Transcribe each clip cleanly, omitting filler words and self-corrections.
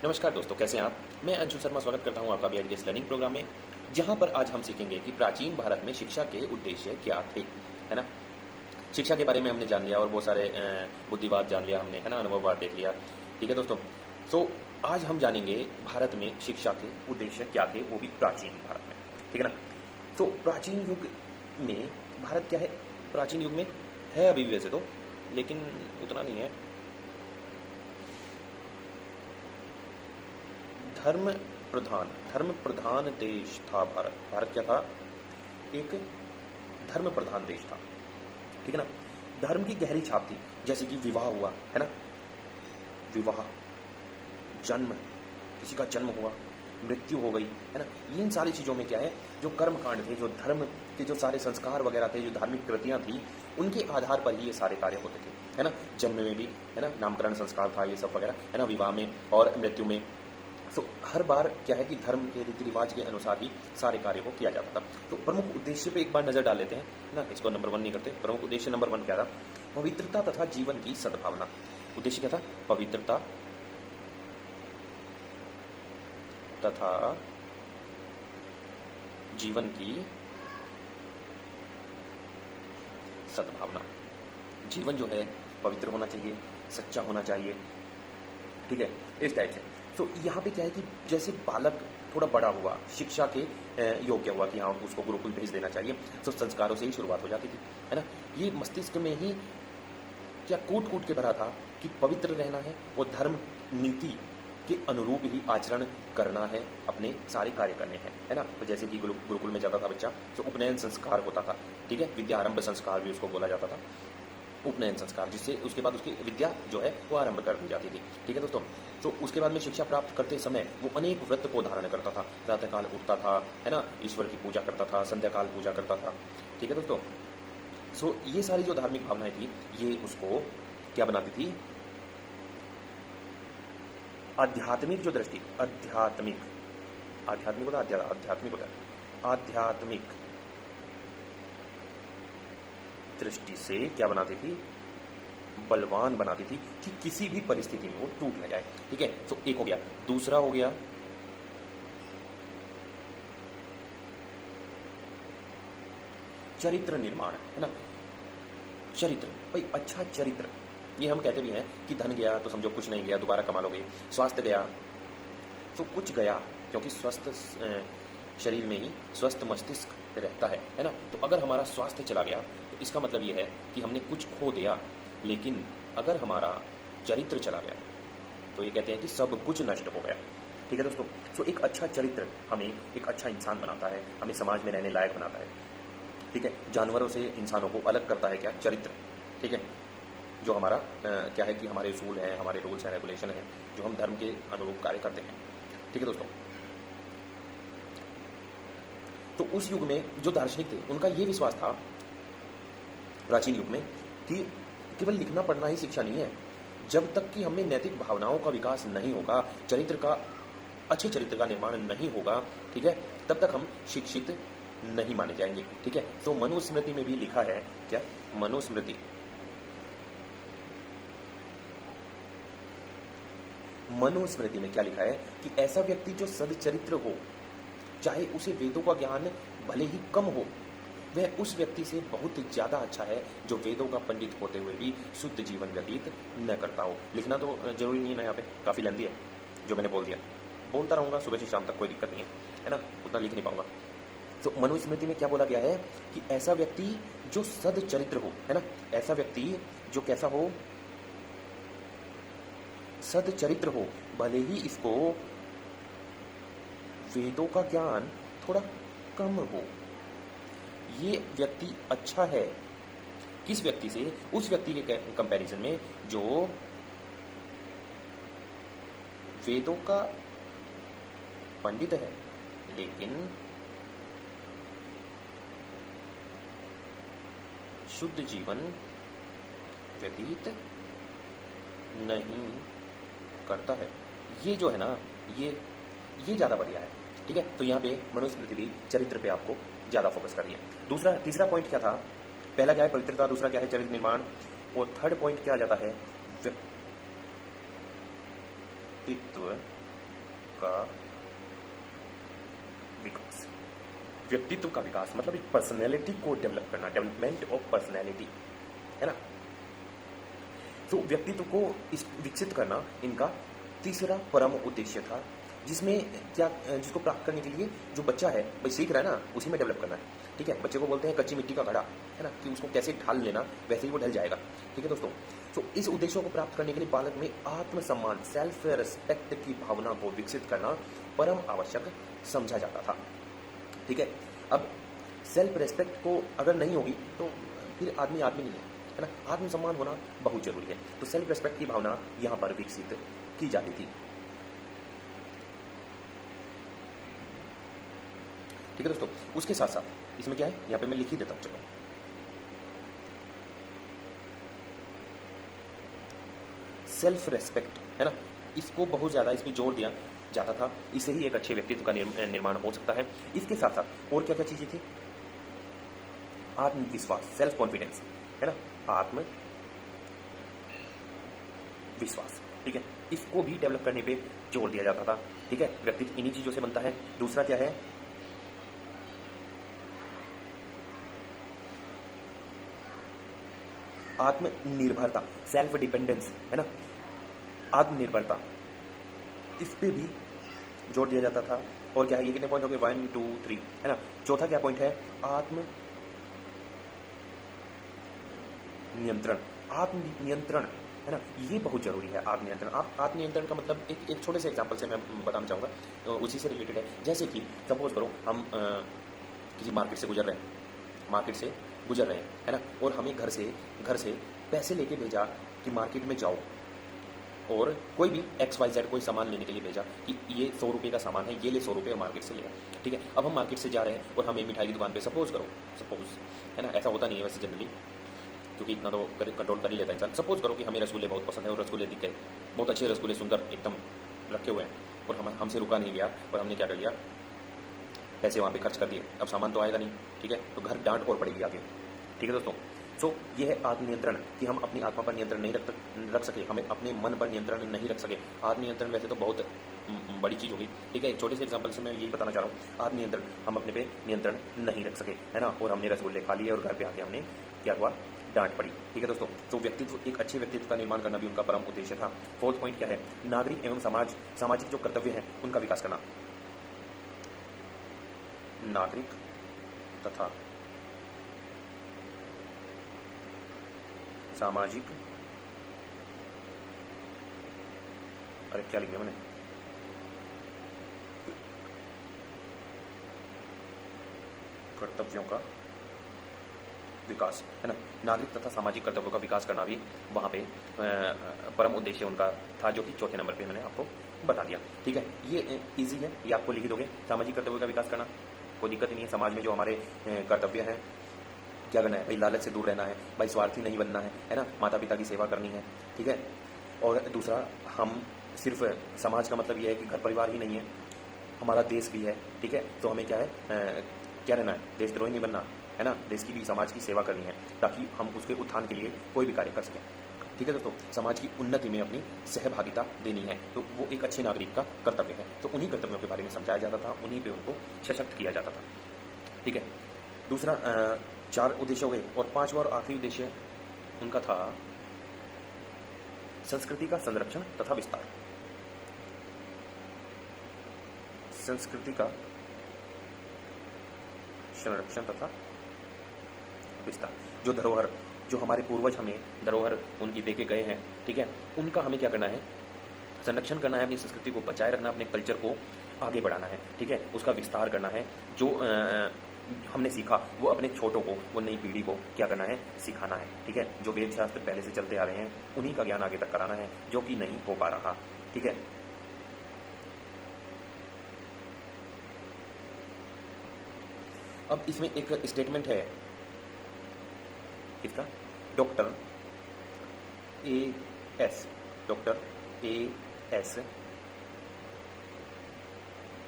नमस्कार दोस्तों, कैसे हैं आप? मैं अंशु शर्मा स्वागत करता हूं आपका बीआईडीएस लर्निंग प्रोग्राम में, जहां पर आज हम सीखेंगे कि प्राचीन भारत में शिक्षा के उद्देश्य क्या थे, है ना? शिक्षा के बारे में हमने जान लिया और बहुत सारे बुद्धिवाद जान लिया हमने, है ना? अनुभववाद देख लिया। ठीक है दोस्तों, सो आज हम जानेंगे भारत में शिक्षा के उद्देश्य क्या थे, वो भी प्राचीन भारत में। ठीक है ना? तो प्राचीन युग में भारत क्या है? प्राचीन युग में है अभी भी वैसे तो, लेकिन उतना नहीं है। धर्म प्रधान देश था भारत। भारत क्या था? एक धर्म प्रधान देश था। ठीक है ना? धर्म की गहरी छाप थी, जैसे कि विवाह हुआ, है ना? विवाह, जन्म, किसी का जन्म हुआ, मृत्यु हो गई, है ना? इन सारी चीज़ों में क्या है, जो कर्म कांड थे, जो धर्म के जो सारे संस्कार वगैरह थे, जो धार्मिक कृतियाँ थी, उनके आधार पर ही ये सारे कार्य होते थे, है ना? जन्म में भी, है ना, नामकरण संस्कार था, ये सब वगैरह, है ना? विवाह में और मृत्यु में। तो हर बार क्या है कि धर्म के रीति रिवाज के अनुसार ही सारे कार्य को किया जाता था। तो प्रमुख उद्देश्य पे एक बार नजर डाल लेते हैं ना, इसको नंबर 1 नहीं करते। प्रमुख उद्देश्य नंबर 1 क्या था? पवित्रता तथा जीवन की सद्भावना। उद्देश्य क्या था? पवित्रता तथा जीवन की सद्भावना। जीवन जो है पवित्र होना चाहिए, सच्चा होना चाहिए, ठीक है, इस टाइप से। तो यहाँ पे क्या है कि जैसे बालक थोड़ा बड़ा हुआ, शिक्षा के योग्य हुआ कि हाँ उसको गुरुकुल भेज देना चाहिए, तो संस्कारों से ही शुरुआत हो जाती थी, है ना? ये मस्तिष्क में ही क्या कूट कूट के भरा था कि पवित्र रहना है, वो धर्म नीति के अनुरूप ही आचरण करना है, अपने सारे कार्य करने हैं, है ना? तो जैसे कि गुरुकुल में जाता था बच्चा, तो उपनयन संस्कार होता था, ठीक है, विद्यारंभ संस्कार भी उसको बोला जाता था, उपनयन संस्कार, जिससे उसके बाद उसकी विद्या जो है वो आरंभ कर दी जाती थी। ठीक है दोस्तों, तो उसके बाद में शिक्षा प्राप्त करते समय वो अनेक व्रत को धारण करता था। प्रातःकाल उठता था, है ना, ईश्वर की पूजा करता था, संध्याकाल पूजा करता था। ठीक है दोस्तों, सो ये सारी जो धार्मिक भावनाएं थी, ये उसको क्या बनाती थी? आध्यात्मिक जो दृष्टि, आध्यात्मिक होता है, आध्यात्मिक होता है, आध्यात्मिक दृष्टि से क्या बनाती थी? बलवान बनाती थी कि किसी भी परिस्थिति में वो टूट न जाए। ठीक है, तो एक हो गया। दूसरा हो गया चरित्र निर्माण, है ना? चरित्र, भाई अच्छा चरित्र, ये हम कहते भी हैं कि धन गया तो समझो कुछ नहीं गया, दोबारा कमा लोगे। स्वास्थ्य गया तो कुछ गया, क्योंकि स्वस्थ शरीर में ही स्वस्थ मस्तिष्क रहता है ना? तो अगर हमारा स्वास्थ्य चला गया तो इसका मतलब ये है कि हमने कुछ खो दिया। लेकिन अगर हमारा चरित्र चला गया तो ये कहते हैं कि सब कुछ नष्ट हो गया। ठीक है दोस्तों, तो एक अच्छा चरित्र हमें एक अच्छा इंसान बनाता है, हमें समाज में रहने लायक बनाता है। ठीक है, जानवरों से इंसानों को अलग करता है क्या? चरित्र। ठीक है, जो हमारा क्या है कि हमारे उसूल हैं, हमारे रूल्स हैं, रेगुलेशन हैं, जो हम धर्म के अनुरूप कार्य करते हैं। ठीक है दोस्तों, तो उस युग में जो दार्शनिक थे उनका ये विश्वास था, प्राचीन युग में, कि केवल लिखना पढ़ना ही शिक्षा नहीं है। जब तक कि हमें नैतिक भावनाओं का विकास नहीं होगा, अच्छे चरित्र का निर्माण नहीं होगा, ठीक है, तब तक हम शिक्षित नहीं माने जाएंगे। ठीक है, तो मनुस्मृति में भी लिखा है क्या? मनुस्मृति में क्या लिखा है कि ऐसा व्यक्ति जो सदचरित्र हो, चाहे उसे वेदों का ज्ञान भले ही कम हो, वह उस व्यक्ति से बहुत ज़्यादा अच्छा है जो वेदों का पंडित होते हुए भी शुद्ध जीवन व्यतीत न करता हो। लिखना तो जरूरी नहीं है ना, यहाँ पे काफ़ी लेंदी है जो मैंने बोल दिया, बोलता रहूँगा सुबह से शाम तक, कोई दिक्कत नहीं है ना, उतना लिख नहीं पाऊंगा। तो मनुस्मृति में क्या बोला गया है कि ऐसा व्यक्ति जो सदचरित्र हो, है ना, ऐसा व्यक्ति जो कैसा हो? सदचरित्र हो, भले ही इसको वेदों का ज्ञान थोड़ा कम हो, ये व्यक्ति अच्छा है। किस व्यक्ति से? उस व्यक्ति के कंपैरिजन में जो वेदों का पंडित है लेकिन शुद्ध जीवन व्यतीत नहीं करता है। ये जो है ना, ये ज़्यादा बढ़िया है। ठीक है, तो यहाँ पे मनुस्मृति भी चरित्र पे आपको ज़्यादा फोकस कर रही है। तीसरा पॉइंट क्या था? पहला क्या है? पवित्रता। दूसरा क्या है? चरित्र निर्माण। और थर्ड पॉइंट क्या आ जाता है? व्यक्तित्व का विकास। व्यक्तित्व का विकास मतलब एक पर्सनैलिटी को डेवलप करना, डेवलपमेंट ऑफ पर्सनैलिटी, है ना। तो व्यक्तित्व को इस विकसित करना इनका तीसरा परम उद्देश्य था, जिसमें क्या, जिसको प्राप्त करने के लिए जो बच्चा है भाई सीख रहा है ना, उसी में डेवलप करना है, ठीक है। बच्चे को बोलते हैं कच्ची मिट्टी का घड़ा, है ना, कि उसको कैसे ढाल लेना वैसे ही वो ढल जाएगा, ठीक है दोस्तों। तो इस उद्देश्यों को प्राप्त करने के लिए बालक में आत्मसम्मान, सेल्फ रेस्पेक्ट की भावना को विकसित करना परम आवश्यक समझा जाता था, ठीक है। अब सेल्फ रेस्पेक्ट को अगर नहीं होगी तो फिर आदमी आदमी नहीं है ना, आत्मसम्मान होना बहुत जरूरी है। तो सेल्फ रेस्पेक्ट की भावना यहाँ पर विकसित की जाती थी, ठीक है दोस्तों। उसके साथ साथ इसमें क्या है, यहाँ पे मैं लिख ही देता हूँ, चलो। सेल्फ रेस्पेक्ट, है ना, इसको बहुत ज़्यादा इसमें जोर दिया जाता था, इससे ही एक अच्छे व्यक्तित्व का निर्माण हो सकता है। इसके साथ साथ और क्या क्या चीज़ें थी, आत्मविश्वास, सेल्फ कॉन्फिडेंस, है ना, आत्म विश्वास, ठीक है, इसको भी डेवलप करने पे जोर दिया जाता था, ठीक है। व्यक्तित्व इन्हीं चीज़ों से बनता है। दूसरा क्या है, आत्मनिर्भरता, सेल्फ डिपेंडेंस, है ना, आत्मनिर्भरता, इस पे भी जोर दिया जाता था। और क्या है, ये कितने पॉइंट हो गए, 1 2 3, है ना। चौथा क्या पॉइंट है, आत्म नियंत्रण, आत्म नियंत्रण, है ना, ये बहुत जरूरी है। आत्मनियंत्रण, आप आत्मनियंत्रण का मतलब एक छोटे से एग्जांपल से मैं बताना चाहूँगा, तो उसी से रिलेटेड है। जैसे कि सपोज करो हम किसी मार्केट से गुजर रहे हैं, है ना, और हमें घर से पैसे लेके भेजा कि मार्केट में जाओ और कोई भी XYZ कोई सामान लेने के लिए भेजा कि ये 100 रुपये का सामान है, ये ले 100 रुपये मार्केट से ले, ठीक है। अब हम मार्केट से जा रहे हैं और हमें मिठाई की दुकान पे सपोज, है ना, ऐसा होता नहीं है वैसे जनरली, क्योंकि इतना तो कंट्रोल कर ही लेता है इंसान। सपोज करो कि हमें रसगुल्ले बहुत पसंद है और रसगुल्ले दिख गए, बहुत अच्छे रसगुल्ले, सुंदर एकदम रखे हुए हैं, और हमसे रुका नहीं गया और हमने क्या कर लिया, पैसे वहाँ पे खर्च कर दिए। अब सामान तो आएगा नहीं, ठीक है, तो घर डांट और पड़ेगी आगे, ठीक है दोस्तों। सो ये है आत्मनियंत्रण, कि हम अपनी आत्मा पर नियंत्रण नहीं रख सके, हमें अपने मन पर नियंत्रण नहीं रख सके। आत्मनियंत्रण वैसे तो बहुत बड़ी चीज़ होगी, ठीक है। एक छोटे से एग्जांपल से मैं यही बताना चाह रहा हूँ, आत्मनियंत्रण, हम अपने पे नियंत्रण नहीं रख सके, है ना, और हमने रसगुल्ले खा लिए और घर पे आके हमने क्या हुआ, डांट पड़ी, ठीक है दोस्तों। तो व्यक्तित्व, एक अच्छे व्यक्तित्व का निर्माण करना भी उनका परम उद्देश्य था। फोर्थ पॉइंट क्या है, नागरिक एवं सामाजिक जो कर्तव्य है उनका विकास करना। नागरिक तथा सामाजिक, अरे क्या लिखा मैंने, कर्तव्यों का विकास, है ना, नागरिक तथा सामाजिक कर्तव्यों का विकास करना भी वहाँ पे परम उद्देश्य उनका था, जो कि चौथे नंबर पे मैंने आपको बता दिया, ठीक है। ये इजी है, ये आपको लिख दोगे, सामाजिक कर्तव्यों का विकास करना, कोई दिक्कत ही नहीं है। समाज में जो हमारे कर्तव्य हैं, क्या करना है भाई, लालच से दूर रहना है भाई, स्वार्थी नहीं बनना है ना, माता पिता की सेवा करनी है, ठीक है। और दूसरा, हम सिर्फ समाज का मतलब ये है कि घर परिवार ही नहीं है, हमारा देश भी है, ठीक है। तो हमें क्या है, क्या रहना है, देशद्रोही नहीं बनना, है ना, देश की भी, समाज की सेवा करनी है, ताकि हम उसके उत्थान के लिए कोई भी कार्य कर सकें, ठीक है दोस्तों। समाज की उन्नति में अपनी सहभागिता देनी है, तो वो एक अच्छे नागरिक का कर्तव्य है। तो उन्हीं कर्तव्यों के बारे में समझाया जाता था, उन्हीं पे उनको सशक्त किया जाता था, ठीक है। दूसरा, 4 उद्देश्य हो गए, और 5वां और आखिरी उद्देश्य उनका था संस्कृति का संरक्षण तथा विस्तार। संस्कृति का संरक्षण तथा विस्तार, जो धरोहर, जो हमारे पूर्वज हमें धरोहर उनकी देके गए हैं, ठीक है, उनका हमें क्या करना है, संरक्षण करना है, अपनी संस्कृति को बचाए रखना, अपने कल्चर को आगे बढ़ाना है, ठीक है, उसका विस्तार करना है। जो हमने सीखा वो अपने छोटों को, वो नई पीढ़ी को क्या करना है, सिखाना है, ठीक है। जो वेद शास्त्र पहले से चलते आ रहे हैं उन्हीं का ज्ञान आगे तक कराना है, जो कि नहीं हो पा रहा, ठीक है। अब इसमें एक स्टेटमेंट है इसका, डॉक्टर A.S.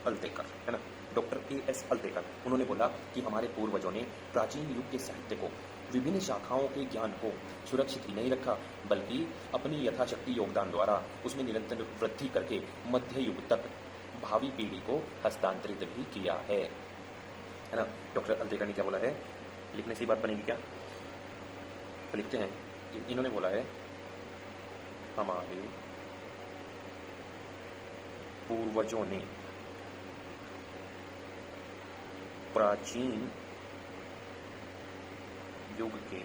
अल्तेकर, है ना, डॉक्टर A.S. अल्तेकर, उन्होंने बोला कि हमारे पूर्वजों ने प्राचीन युग के साहित्य को, विभिन्न शाखाओं के ज्ञान को सुरक्षित ही नहीं रखा, बल्कि अपनी यथाशक्ति योगदान द्वारा उसमें निरंतर वृद्धि करके मध्य युग तक भावी पीढ़ी को हस्तांतरित भी किया है ना। डॉक्टर अल्तेकर ने क्या बोला है, लिखने से ही बात बनेगी क्या? तो लिखते हैं, इन्होंने बोला है हमारे पूर्वजों ने प्राचीन युग के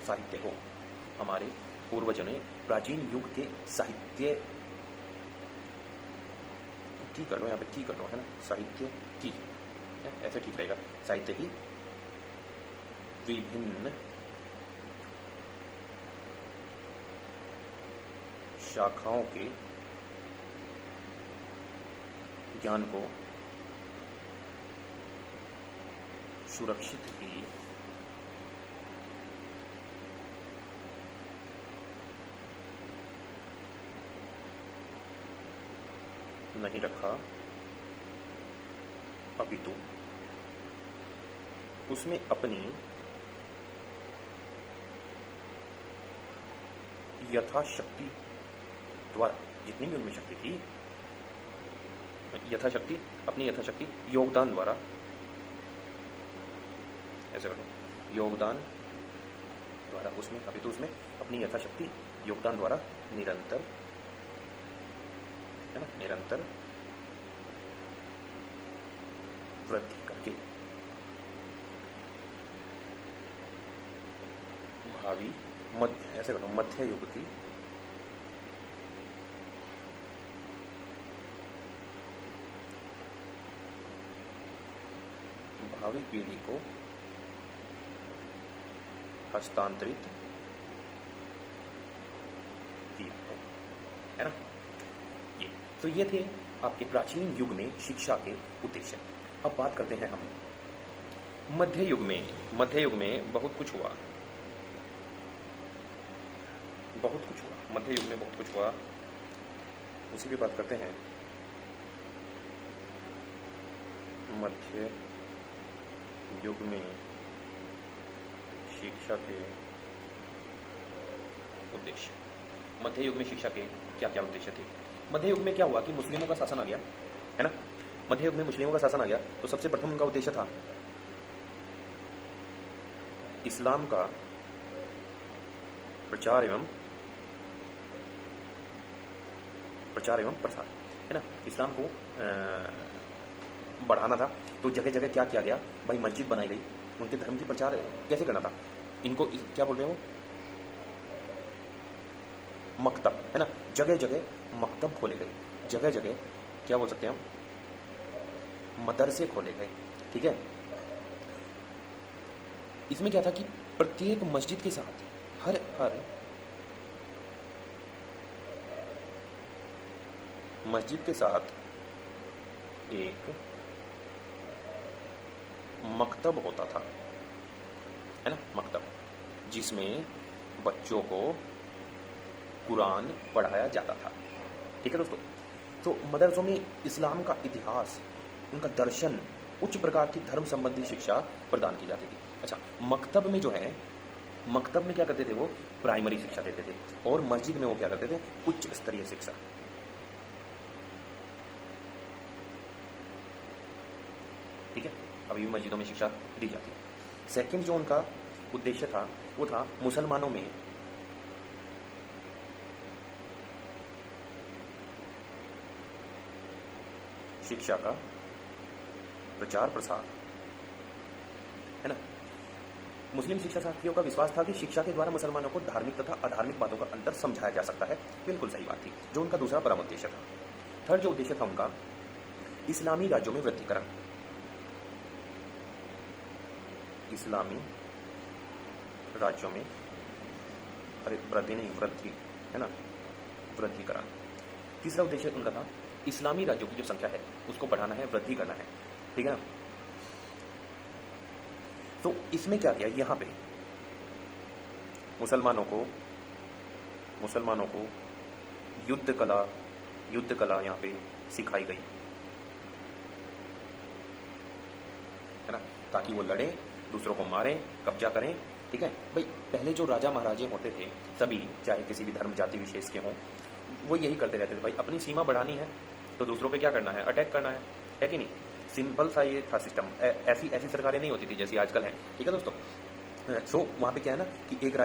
साहित्य को, हमारे पूर्वजों ने प्राचीन युग के साहित्य की कर लो, यहाँ पे की कर लो, है ना, साहित्य की, ऐसे ठीक रहेगा, साहित्य की विभिन्न शाखाओं के ज्ञान को सुरक्षित ही नहीं रखा, अपितु उसमें अपनी यथाशक्ति द्वारा, जितनी भी उनमें शक्ति थी, यथाशक्ति, अपनी यथाशक्ति योगदान द्वारा, ऐसे करो, योगदान द्वारा उसमें, अपितु उसमें अपनी यथाशक्ति योगदान द्वारा निरंतर, है ना, निरंतर वृद्धि करके भावी मध्य, ऐसे करो, मध्य युग की भावी पीढ़ी को हस्तांतरित किया है ना। ये तो ये थे आपके प्राचीन युग में शिक्षा के उद्देश्य। अब बात करते हैं हम मध्य युग में। मध्य युग में बहुत कुछ हुआ, बहुत कुछ हुआ, मध्य युग में बहुत कुछ हुआ, उसी की बात करते हैं। मध्य युग में शिक्षा के उद्देश्य, मध्य युग में शिक्षा के क्या क्या उद्देश्य थे। मध्य युग में क्या हुआ कि मुस्लिमों का शासन आ गया, है ना। मध्य युग में मुस्लिमों का शासन आ गया, तो सबसे प्रथम उनका उद्देश्य था इस्लाम का प्रचार एवं प्रसार, है ना। इस्लाम को बढ़ाना था, तो जगह जगह क्या किया गया भाई, मस्जिद बनाई गई। उनके धर्म की प्रचार कैसे करना था, इनको क्या बोल रहे हो, मकतब, है ना। जगह जगह मकतब खोले गए, जगह जगह क्या बोल सकते हैं हम, मदरसे खोले गए, ठीक है। इसमें क्या था कि प्रत्येक मस्जिद के साथ हर मस्जिद के साथ एक मकतब होता था, है ना, मकतब, जिसमें बच्चों को कुरान पढ़ाया जाता था, ठीक है दोस्तों। तो मदरसों में इस्लाम का इतिहास, उनका दर्शन, उच्च प्रकार की धर्म संबंधी शिक्षा प्रदान की जाती थी। अच्छा, मकतब में जो है, मकतब में क्या करते थे, वो प्राइमरी शिक्षा देते थे, और मस्जिद में वो क्या करते थे, उच्च स्तरीय शिक्षा। ठीक है, अभी भी मस्जिदों में शिक्षा दी जाती है। सेकंड जो उनका उद्देश्य था, वो था मुसलमानों में शिक्षा का प्रचार प्रसार, है ना। मुस्लिम शिक्षा शास्त्रियों का विश्वास था कि शिक्षा के द्वारा मुसलमानों को धार्मिक तथा अधार्मिक बातों का अंतर समझाया जा सकता है। बिल्कुल सही बात थी, जो उनका दूसरा परम उद्देश्य था। थर्ड जो उद्देश्य था उनका, इस्लामी राज्यों में वृद्धिकरण, इस्लामी राज्यों में, अरे वृद्धि नहीं, वृद्धि, है ना, वृद्धिकरण। तीसरा उद्देश्य उनका था इस्लामी राज्यों की जो संख्या है उसको बढ़ाना है, वृद्धि करना है, ठीक है ना। तो इसमें क्या किया, यहां पे मुसलमानों को युद्ध कला यहां पे सिखाई गई, है ना, ताकि वो लड़े, दूसरों को मारें, कब्जा करें, ठीक है भाई। पहले जो राजा महाराजे होते थे सभी, चाहे किसी भी धर्म जाति विशेष के हों, वो यही करते रहते थे भाई, अपनी सीमा बढ़ानी है तो दूसरों पे क्या करना है, अटैक करना है कि नहीं। सिंपल सा ये था सिस्टम। ऐसी ऐसी सरकारें नहीं होती थी जैसी आजकल हैं, ठीक है दोस्तों। सो वहाँ पे क्या है ना कि एक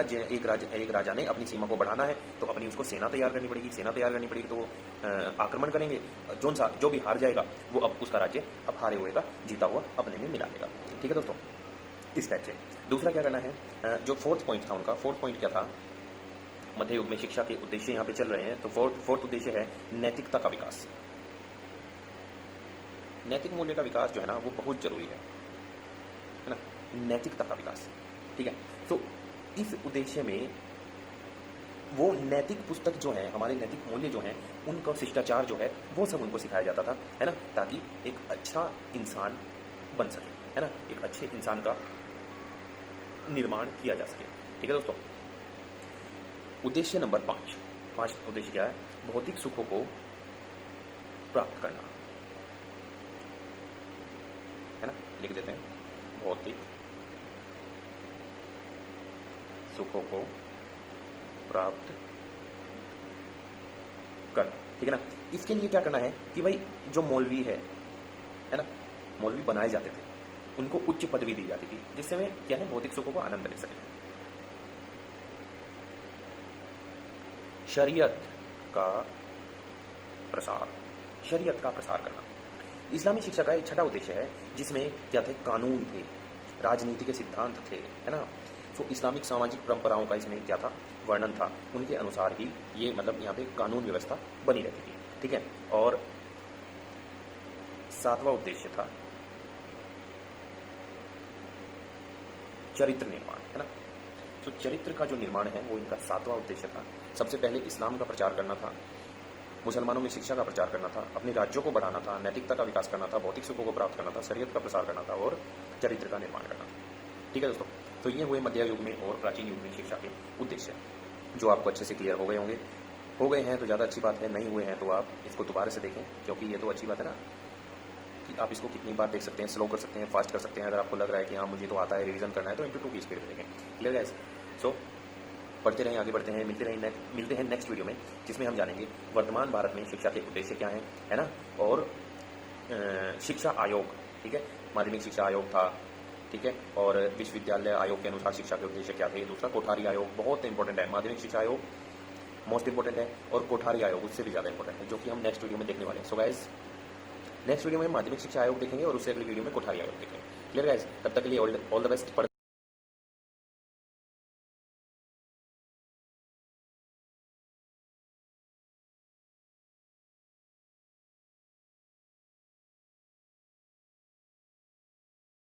राजा ने अपनी सीमा को बढ़ाना है तो अपनी उसको सेना तैयार करनी पड़ेगी, सेना तैयार करनी पड़ेगी तो वो आक्रमण करेंगे। जो भी हार जाएगा वो अब उसका राज्य अब हारे हुए का जीता हुआ अपने में मिला लेगा, ठीक है दोस्तों। इस टाइप से दूसरा क्या करना है, जो फोर्थ पॉइंट था उनका, फोर्थ पॉइंट क्या था, मध्य युग में शिक्षा के उद्देश्य यहाँ पे चल रहे हैं। तो फोर्थ उद्देश्य है नैतिकता का विकास। नैतिक मूल्य का विकास जो है ना वो बहुत जरूरी है ना, नैतिकता का विकास, ठीक है। तो इस उद्देश्य में वो नैतिक पुस्तक जो है, हमारे नैतिक मूल्य जो हैं, उनका शिष्टाचार जो है वो सब उनको सिखाया जाता था, है ना, ताकि एक अच्छा इंसान बन सके, है ना, एक अच्छे इंसान का निर्माण किया जा सके, ठीक है दोस्तों। उद्देश्य नंबर 5 उद्देश्य क्या है, भौतिक सुखों को प्राप्त करना, है ना, लिख देते हैं, भौतिक सुखों को प्राप्त करना, ठीक है ना। इसके लिए क्या करना है कि भाई जो मौलवी है ना, मौलवी बनाए जाते थे, उनको उच्च पदवी दी जाती थी, जिससे वे क्या है भौतिक सुखों को आनंद ले सके। शरीयत का प्रसार, शरीयत का प्रसार करना इस्लामी शिक्षा का एक छठा उद्देश्य है, जिसमें क्या थे, कानून थे, राजनीति के सिद्धांत थे, है ना। तो इस्लामिक सामाजिक परंपराओं का इसमें क्या था, वर्णन था, उनके अनुसार ही ये मतलब यहाँ पे कानून व्यवस्था बनी रहती थी, ठीक है। और 7वां उद्देश्य था चरित्र निर्माण, है ना। तो चरित्र का जो निर्माण है वो इनका 7वां उद्देश्य था। सबसे पहले इस्लाम का प्रचार करना था, मुसलमानों में शिक्षा का प्रचार करना था, अपने राज्यों को बढ़ाना था, नैतिकता का विकास करना था, भौतिक सुखों को प्राप्त करना था, शरीयत का प्रसार करना था और चरित्र का निर्माण करना था, ठीक है दोस्तों। तो ये हुए मध्य युग में और प्राचीन युग में शिक्षा के उद्देश्य, जो आपको अच्छे से क्लियर हो गए होंगे। हो गए हैं तो ज़्यादा अच्छी बात है, नहीं हुए हैं तो आप इसको दोबारा से देखें, क्योंकि ये तो अच्छी बात है ना कि आप इसको कितनी बार देख सकते हैं, स्लो कर सकते हैं, फास्ट कर सकते हैं। अगर आपको लग रहा है कि हाँ मुझे तो आता है, रिवीजन करना है, तो इंटू 2 की स्पीड में देखें, क्लियर गाइस। सो पढ़ते रहें, आगे बढ़ते हैं, मिलते हैं नेक्स्ट वीडियो में, जिसमें हम जानेंगे वर्तमान भारत में शिक्षा के उद्देश्य क्या हैं, है ना, और शिक्षा आयोग, ठीक है, माध्यमिक शिक्षा आयोग था, ठीक है, और विश्वविद्यालय आयोग के अनुसार शिक्षा के उद्देश्य क्या थे। दूसरा कोठारी आयोग बहुत इंपॉर्टेंट है, माध्यमिक शिक्षा आयोग मोस्ट इंपॉर्टेंट है, और कोठारी आयोग उससे भी ज़्यादा इंपॉर्टेंट है, जो कि हम नेक्स्ट वीडियो में देखने वाले हैं। सो गाइस नेक्स्ट वीडियो में माध्यमिक शिक्षा आयोग देखेंगे और उससे अगली वीडियो में कोठारी आयोग देखेंगे, क्लियर गाइस। तब तक के लिए ऑल द बेस्ट।